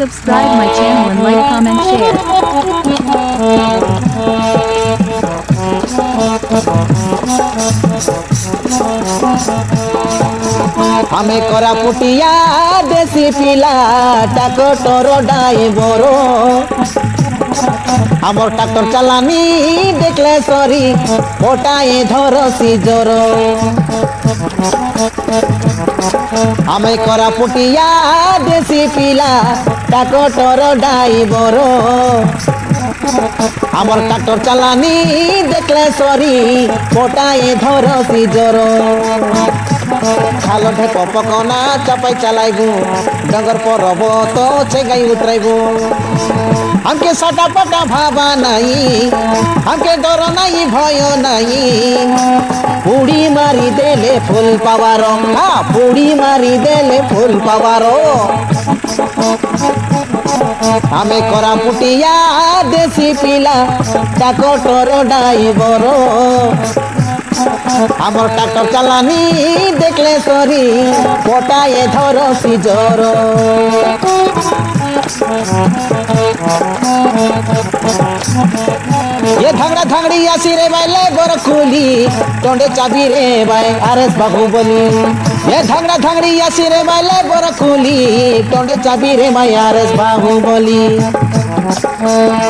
subscribe my channel and like, comment, share. हमें कोरापुटिया देसी पिला टाकोटर डाइवर आमर ट्रैक्टर चालानी देखले सरी ओटाए धरसी जोर हमें कोरापुटिया देसी पिला टाकोटर डाइवर आमर ट्रैक्टर चालानी देखले सरी ओटाए धरसी जोर खालो ढेप पकना चपाई चलाइबू डंगर परबो तो चेगाई उतराइबू हमके सटा पटा भाबा नहीं हमके डर नहीं भय नहीं पुड़ी मारी देले फूल पावारो हाँ पुड़ी मारी देले फूल पावारो हमें कोरापुटिया देसी पिला टाकोटर डाइवर आमर ट्रैक्टर चालानी देखले सरी पोटाए धरसी जोर ये धंगड़ा धंगड़ी आसी रे भाई ले गोर खुली टोंडे चाबी रे भाई आरएस बाहुबली ये धंगड़ा धंगड़ी आसी रे भाई ले गोर खुली टोंडे चाबी रे भाई आरएस बाहुबली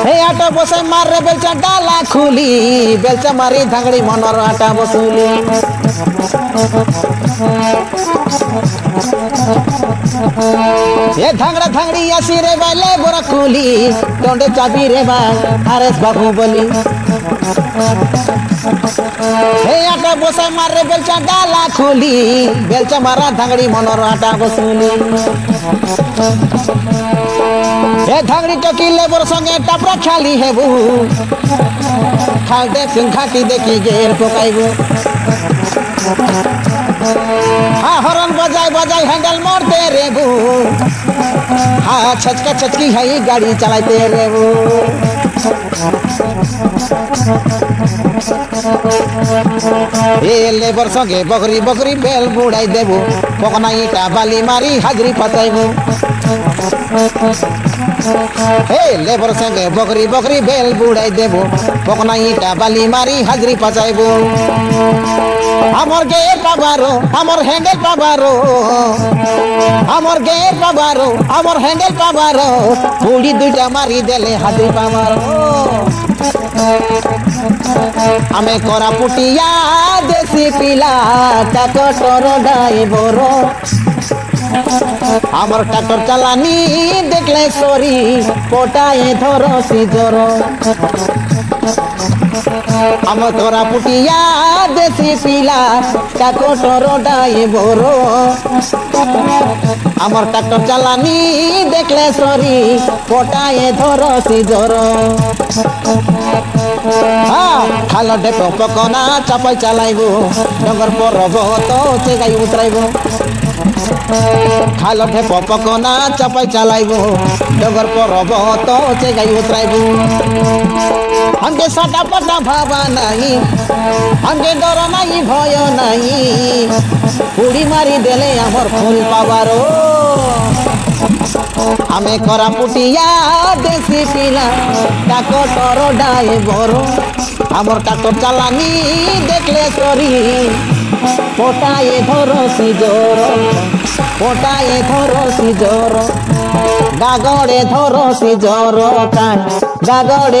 हे आटा बसे मार रे बेलचा डाला खुली बेलचा मारी धंगड़ी मनर आटा बसुली ये धंगड़ा धंगड़ी आसी रे बाले बोरा खुली टोंडे चाबी रे बा आरएस बाहुबली हे आटा बसे मार रे बेलचा डाला खुली बेलचा मारा धंगड़ी मनर आटा बसुली ए धंगड़ी टकीले बोर संगे टापरा खाली हेबू खाल दे घाटी देखी गेर पकाइबू हाँ हॉर्न बजाय बजाय हैंडल मारते रेबू हाँ छचका छचकी है गाड़ी चलाते रेबू ए लेबर संगे बकरी बकरी बेल बुड़ाई देबू पकना ईटा बाली मारी हाजरी पताइबू हे लेबर संगे बकरी बकरी बेल बुड़ाई देबू पकना ईटा बाली मारी हाजरी पचाइबू हमर गेर पाबारो हमर हैंडल पाबारो हमर गेर पाबारो हमर हैंडल पाबारो पूड़ी दुटा मारी देले हाजरी पाबारो हमें कोरापुटिया देसी पिला टाकोटर डाइवर आमर ट्रैक्टर चालानी देखले सरी पोटाए धरसी जोर आमर कोरापुटिया देसी पिला टाकोटर डाइवर आमर ट्रैक्टर चालानी देखले सरी पोटाए धरसी जोर हाँ खालो ढेप पकना चपाई चलाइबू डंगर परबो तो चेगाई उतराइबू खालो ढेप पकना चपाई चलाइबू डंगर परबो तो चेगाई उतराइबू हमके सटा पटा भाबा नहीं हमके डर नहीं भय नहीं पुड़ी मारी देले आमर फूल पावारो हमें कोरापुटिया देसी पिला टाकोटर डाइवर आमर ट्रैक्टर चालानी देखले सरी पोटाए धरसी जोर पोटाए धरसी जोर गागड़े धरसी जोर गागड़े